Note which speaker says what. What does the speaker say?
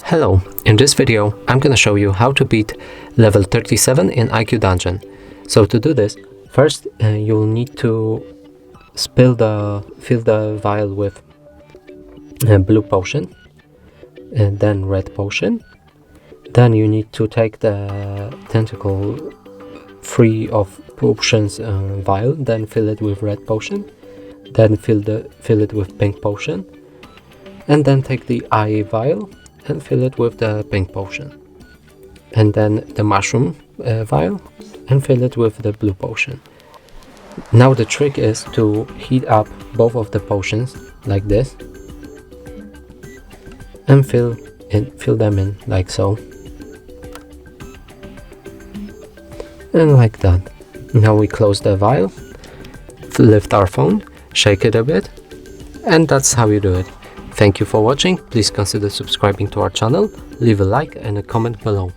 Speaker 1: Hello, in this video I'm gonna show you how to beat level 37 in IQDungeon. So to do this, first you'll need to fill the vial with blue potion, and then red potion. Then you need to take the tentacle free of potions vial, then fill it with red potion, then fill it with pink potion, and then take the eye vial and fill it with the pink potion, and then the mushroom vial and fill it with the blue potion. Now the trick is to heat up both of the potions like this and fill them in like so, and like that. Now we close the vial, lift our phone, shake it a bit, and that's how you do it. Thank you for watching. Please consider subscribing to our channel, leave a like and a comment below.